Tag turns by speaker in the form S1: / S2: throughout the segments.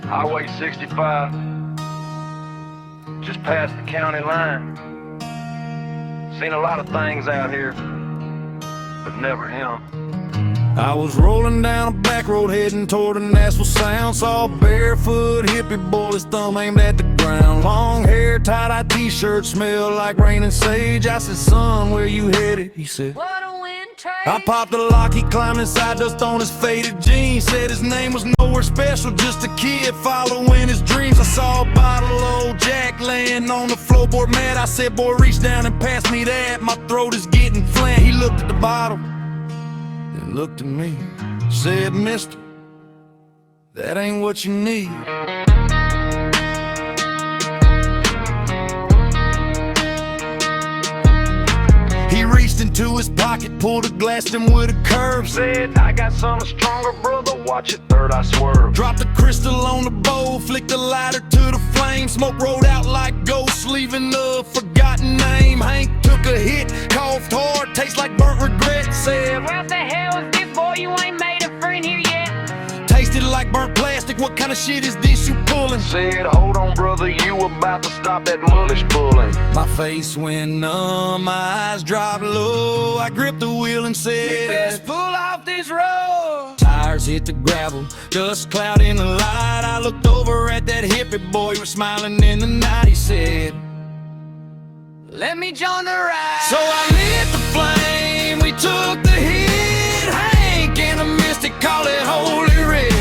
S1: Highway 65, just past the county line. Seen a lot of things out here, but never him.
S2: I was rolling down a back road heading toward the Nashville Sound. Saw a barefoot hippie boy, his thumb aimed at the ground. Long hair, tie-dye t-shirt, smelled like rain and sage. I said, son, where you headed? He said,
S3: what a wind trade.
S2: I popped the lock, he climbed inside, dust on his faded jeans. Said his name was nowhere special, just a kid following his dreams. I saw a bottle of old Jack laying on the floorboard mat. I said, boy, reach down and pass me that, my throat is getting flat. He looked at the bottle, then looked at me, said, mister, that ain't what you need. He reached into his pocket, pulled a glass, then with a curve
S1: Said, I got something stronger, brother, watch it, third I swerve.
S2: dropped a crystal on the bowl, flicked a lighter to the flame. Smoke rolled out like ghosts, leaving a forgotten name. Hank took a hit, coughed hard, tastes like burnt regret. Said,
S3: What the hell is this, boy? You ain't made a friend here yet.
S2: tasted like burnt plastic, what kind of shit is this you pulling?
S1: Said, hold on, brother, you about to stop that mullish pulling.
S2: My face went numb, my eyes dropped low. I gripped the wheel and said, let's pull off this road. Tires hit the gravel, dust cloud in the light. I looked over at that hippie boy, he was smiling in the night. He said,
S3: Let me join the ride.
S2: so I lit the flame, we took the hit. Hank and a mystic, call it holy red.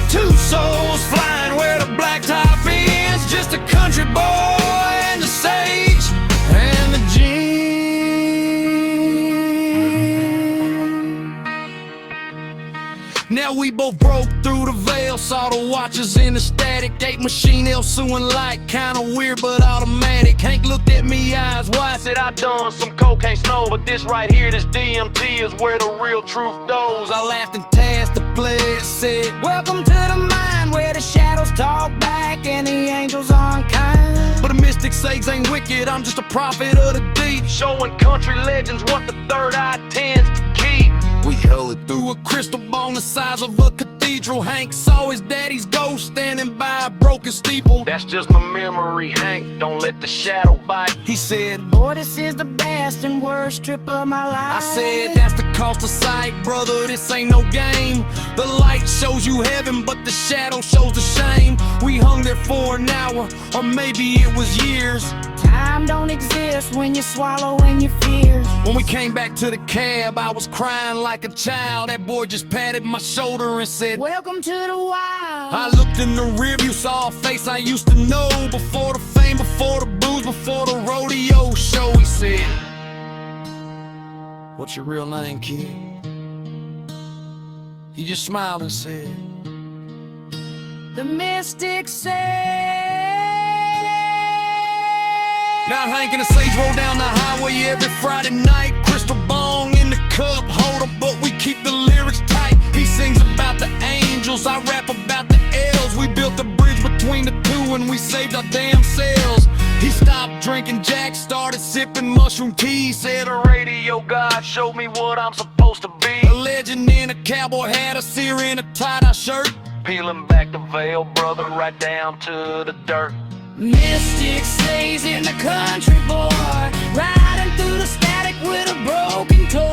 S2: Two souls flying where the blacktop ends. Just a country boy and the sage and the gin. Now we both broke through the veil, saw the watches in the static. 8 machine L suing light, kinda weird but automatic. Hank looked at me eyes wide, said I done some cocaine snow, but this right here, this DMT is where the real truth goes. I laughed and tasked the player, said,
S3: Welcome to the mind where the shadows talk back and the angels are unkind.
S2: but the mystic says ain't wicked, I'm just a prophet of the deep, showing country legends what the third eye tends to keep. We held it through a crystal ball the size of a cathedral. Hank saw his daddy's ghost standing by a broken steeple.
S1: That's just my memory, Hank, don't let the shadow bite.
S2: He said,
S3: Boy, this is the best and worst trip of my life.
S2: I said, that's the cost of sight, brother, this ain't no game. The light shows you heaven, but the shadow shows the shame. We hung there for an hour, or maybe it was years.
S3: Time don't exist when you're swallowing your fears.
S2: When we came back to the cab, I was crying like a child. That boy just patted my shoulder and said,
S3: Welcome to the wild.
S2: I looked in the rearview, saw a face I used to know. Before the fame, before the booze, before the rodeo show. He said, what's your real name, kid? He just smiled and said,
S3: The mystic say.
S2: now Hank and the sage roll down the highway every Friday night. Crystal bong in the cup holder, but we keep the lyrics tight. He sings about the angels, I rap about the L's. We built a bridge between the two and we saved our damn selves. He stopped drinking Jack, started sipping mushroom tea. Said a radio god showed me what I'm supposed to be. A legend in a cowboy hat, a seer in a tie-dye shirt.
S1: Peeling back the veil, brother, right down to the dirt.
S3: Mystic stays in the country boy, riding through the static with a broken toy.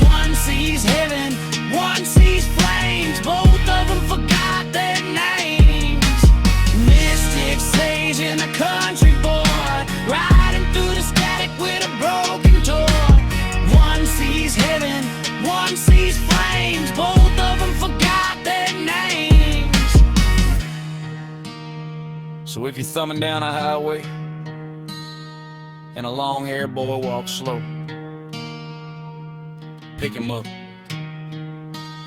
S3: One sees heaven, one sees flames, both of them forgot their names. Mystic stays in the country boy, riding through the static with a broken toy. One sees heaven, one sees flames, both of them forgot their names.
S2: So if you're thumbing down a highway and a long-haired boy walks slow, pick him up,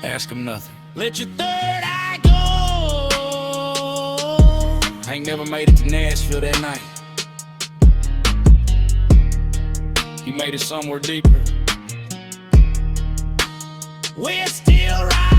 S2: ask him nothing. Let your third eye go. I ain't never made it to Nashville that night. He made it somewhere deeper. We're still riding.